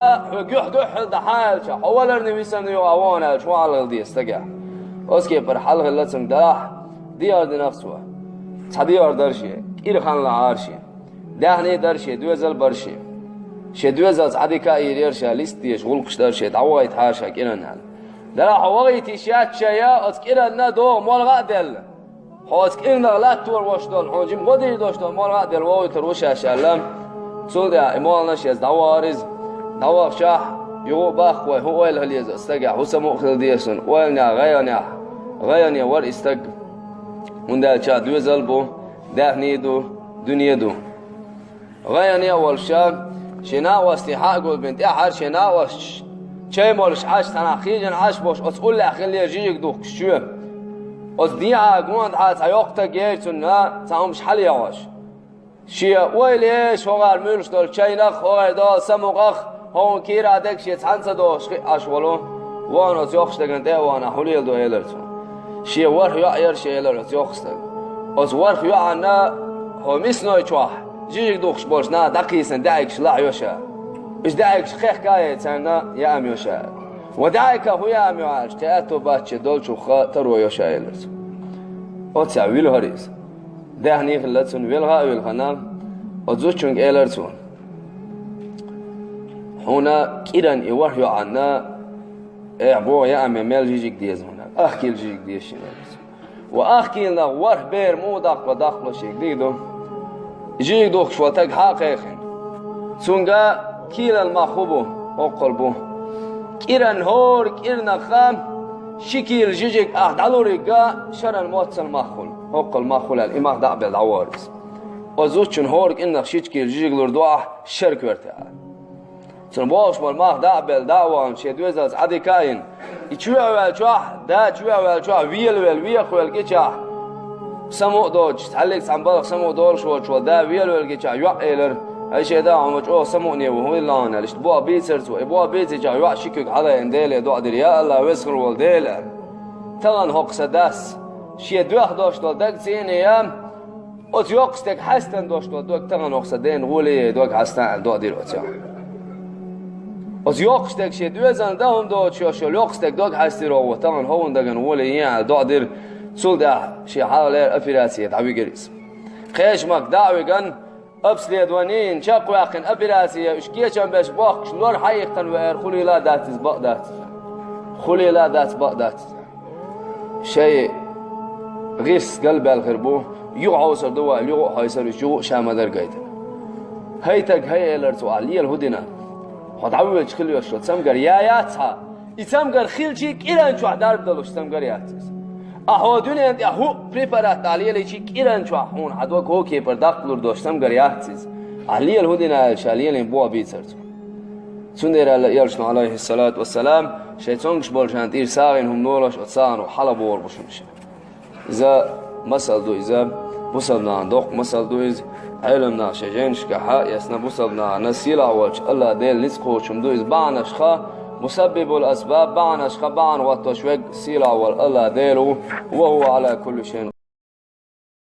Göh dahalça havalarını bilsen yok avana şu alır diye istege. Oski per halq latsın da diyar dinafswa. Sadiyar darşi irxanla arşi. Dahni darşi düzel barşi. Şedüzel adika irşa listiye şgul qışlar şed avayt haşa kiranal. Da havayti şat şaya askirana do malga del. Haskirna la tur washdol hojim qodiri doshto malga del wa turusha shallam. Suda imalna şez dawariz نواف شاح يغو باخوي هو الهليز استقع هو سمو خلديسون ويلنا غيرنا ور استق وندال شا دوزل بو دهنيدو دنيدو غيرنا اول شاب شنا واستحاق قول بنت احر شنا واش شي مولش عاش تناخيجن عاش بوش اسقول اخي اللي يجيك دوك شو اس ديعا قوند عاد عيوقتا جيرتنا تاهم شحال يواش شي ويليش هوغار مولش دول شينخ هوغار دول سموغخ هون كير عدك شيء تحنسه دوش أشولو وانا تيوخشتكن ده وانا حليل دو إلرتو شيء ورخ يعير شيء إلرت تيوخشتك أز ورخ يعنا هو مسنوي تواح جيك دوخش بولش نا دقيسن دايكش لا يوشا إيش دايكش خيخ كاية تانا يا أم يوشا ودايك هو يا أم يوعاش تأتو باتش دولشو خا ترو يوشا إلرتو أتسع ويل هريز ده هنيخ اللتون ويلها ويلخنا أزوشنك إلرتو هنا كيران يوحيو عنا اعبو يا أمي ميل جيجيك ديز هنا أخكي الجيجيك ديز شنالس وأخكي لنا ورح بير مو داق وداق بلاشيك ديدو جيجيك دوخ شواتك حقيقين سونغا كيلا المخوبو وقلبو كيران هور كيرنا خام شكيل جيجيك دالوريقا شرن موتسن مخول وقل مخول الإماق دعب العوارز وزوچن هورك إنك شكيل جيجيك لردوح شرك ورتها سن باش مال ماه دعبل دعوان شدوز از عدی کاین ایچوی اول چاه دا چوی اول چاه ویل گچاه سمو دوج تعلق سنبالغ سمو دور شو دا ویل گچاه یوع ایلر ایش دا عمج او سمو نیو هو لان لشت بوا بیتر تو بوا بیت جا یوع شکک على اندل دو ادر یا الله وسخر ولدل تلان حق سداس شی دوخ داشت دک زین یام ات یوقستک هستن داشت دوک تلان حق سدن ولی دوک هستن دو ادر اتیا از یاقشتک شد دوزن دهم داد شل یاقشتک داد هستی را و تمن هون دگن ولی یه دادر سول ده شی حال افراسیه دعوی گریس خیش مک دعوی گن ابسلی دوانین چق واقن افراسیه اشکیه چن بش باخش لور حیقن و خلی لا داتز بقدات خلی لا دات بقدات شيء غيس قلب الخربو يعوسر دوا يو هايسر جو شامدر قايد هيتك هي الرتو علي الهدنا خد عوض خیلی وش شد سمگر یاتها ایسمگر خیلی کیران چوه دار بدلوش سمگر یاتس احوادونه اند احو پریپارات علیه لیچی کیران چوه هون حدوا کوکی پر داخل لور دوش سمگر یاتس علیه الهدینا شالیه لین بوا بیترت سندر یارشم علیه الصلاة والسلام شیطانش بالشند ایر ساقین هم نولش اتسان و حالا بور بشونش إذا مسأل دو إذا بوصلنا دوق مسأل دو إذا علمنا شجنش كحا يسنا بوصلنا نسيل عوج الله ديل نسقو شمدو إذ بعنش خا مسبب الأسباب بعنش خا بعن وطشوك سيل عوال الله ديلو وهو على كل شيء